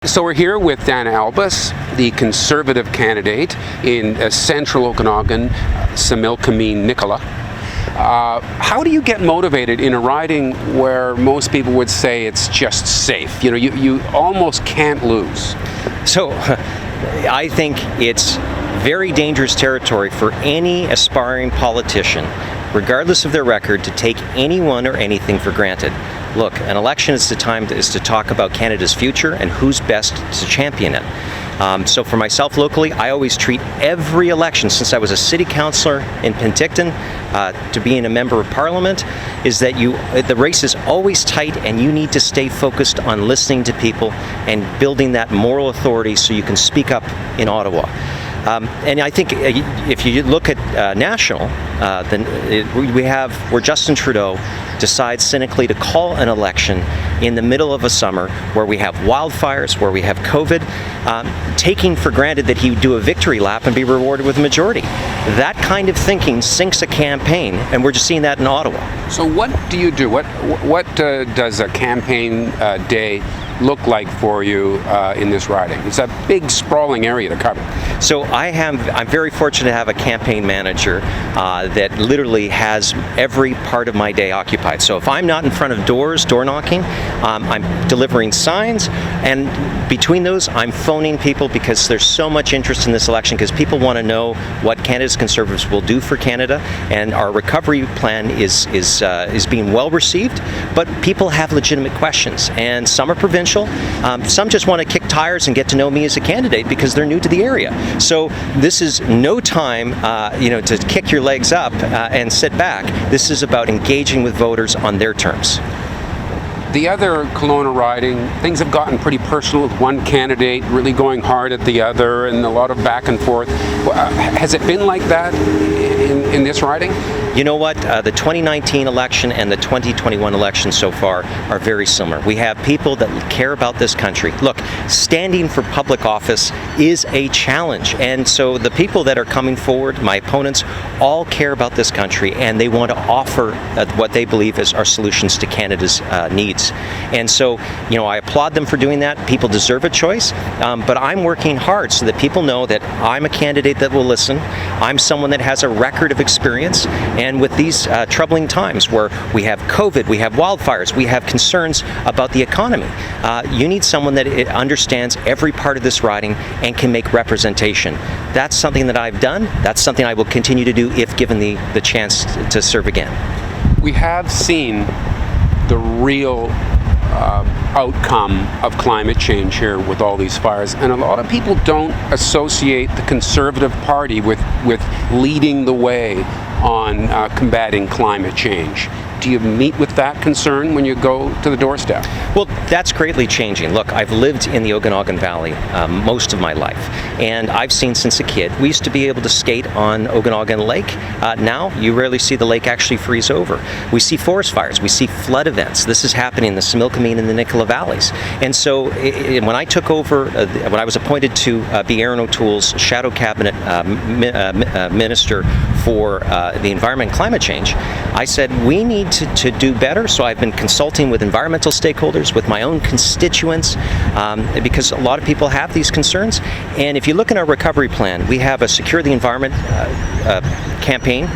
So we're here with Dan Albas, the Conservative candidate in Central Okanagan-Similkameen-Nicola. How do you get motivated in a riding where most people would say it's just safe? You know, you almost can't lose. So I think it's very dangerous territory for any aspiring politician, regardless of their record, to take anyone or anything for granted. Look, an election is to talk about Canada's future and who's best to champion it. So for myself locally, I always treat every election, since I was a city councillor in Penticton, to being a member of Parliament, is that the race is always tight and you need to stay focused on listening to people and building that moral authority so you can speak up in Ottawa. And I think if you look at national, then where Justin Trudeau decides cynically to call an election in the middle of a summer where we have wildfires, where we have COVID, taking for granted that he would do a victory lap and be rewarded with a majority. That kind of thinking sinks a campaign, and we're just seeing that in Ottawa. So what do you do? What does a campaign day look like for you in this riding? It's a big, sprawling area to cover. So I'm very fortunate to have a campaign manager that literally has every part of my day occupied. So if I'm not in front of door knocking, I'm delivering signs, and between those, I'm phoning people because there's so much interest in this election, because people want to know what Canada's Conservatives will do for Canada, and our recovery plan is being well received, but people have legitimate questions, and some are provincial. Some just want to kick tires and get to know me as a candidate because they're new to the area. So this is no time, to kick your legs up and sit back. This is about engaging with voters on their terms. The other Kelowna riding, things have gotten pretty personal, with one candidate really going hard at the other and a lot of back and forth. Has it been like that in this riding? You know what? The 2019 election and the 2021 election so far are very similar. We have people that care about this country. Look, standing for public office is a challenge, and so the people that are coming forward, my opponents, all care about this country, and they want to offer what they believe are solutions to Canada's needs. And so, I applaud them for doing that. People deserve a choice, but I'm working hard so that people know that I'm a candidate that will listen. I'm someone that has a record of experience. And with these troubling times where we have COVID, we have wildfires, we have concerns about the economy, you need someone that understands every part of this riding and can make representation. That's something that I've done. That's something I will continue to do if given the chance to serve again. We have seen the real outcome of climate change here with all these fires, and a lot of people don't associate the Conservative Party with leading the way on combating climate change. Do you meet with that concern when you go to the doorstep? Well, that's greatly changing. Look, I've lived in the Okanagan Valley most of my life, and I've seen since a kid. We used to be able to skate on Okanagan Lake. Now, you rarely see the lake actually freeze over. We see forest fires. We see flood events. This is happening in the Similkameen and the Nicola valleys. And so, when I took over, when I was appointed to be Aaron O'Toole's shadow cabinet minister for the environment and climate change, I said we need to do better. So I've been consulting with environmental stakeholders, with my own constituents, because a lot of people have these concerns. And if you look at our recovery plan, we have a Secure the Environment campaign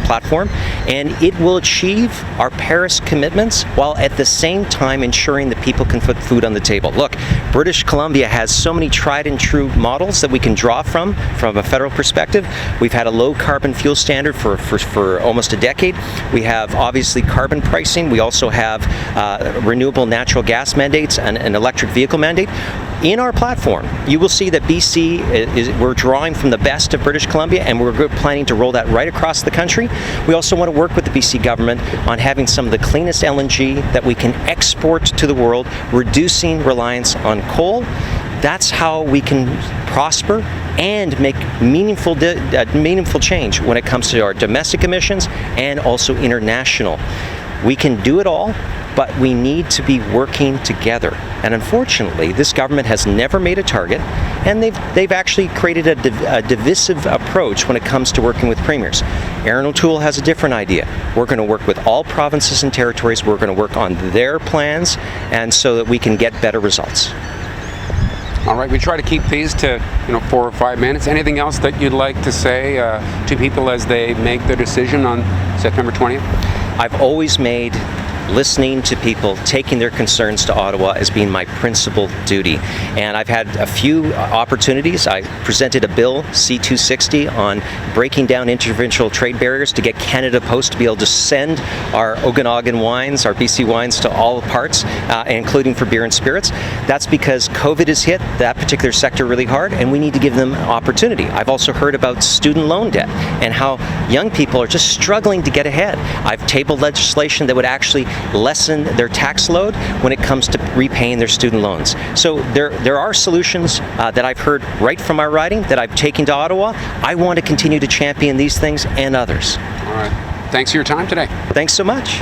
platform, and it will achieve our Paris commitments while at the same time ensuring that people can put food on the table. Look, British Columbia has so many tried and true models that we can draw from a federal perspective. We've had a low carbon fuel standard for almost a decade. We have obviously carbon pricing. We also have renewable natural gas mandates and an electric vehicle mandate. In our platform, you will see that BC we're drawing from the best of British Columbia, and we're planning to roll that right across the country. We also want to work with the BC government on having some of the cleanest LNG that we can export to the world, reducing reliance on coal. That's how we can prosper and make meaningful change when it comes to our domestic emissions and also international. We can do it all, but we need to be working together. And unfortunately, this government has never made a target, and they've actually created a divisive approach when it comes to working with premiers. Aaron O'Toole has a different idea. We're going to work with all provinces and territories. We're going to work on their plans, and so that we can get better results. All right, we try to keep these to 4 or 5 minutes. Anything else that you'd like to say to people as they make their decision on September 20th? I've always made listening to people, taking their concerns to Ottawa as being my principal duty. And I've had a few opportunities. I presented a bill, C-260, on breaking down interprovincial trade barriers to get Canada Post to be able to send our Okanagan wines, our BC wines, to all parts, including for beer and spirits. That's because COVID has hit that particular sector really hard, and we need to give them opportunity. I've also heard about student loan debt and how young people are just struggling to get ahead. I've tabled legislation that would actually lessen their tax load when it comes to repaying their student loans. So there are solutions that I've heard right from our riding that I've taken to Ottawa. I want to continue to champion these things and others. All right. Thanks for your time today. Thanks so much.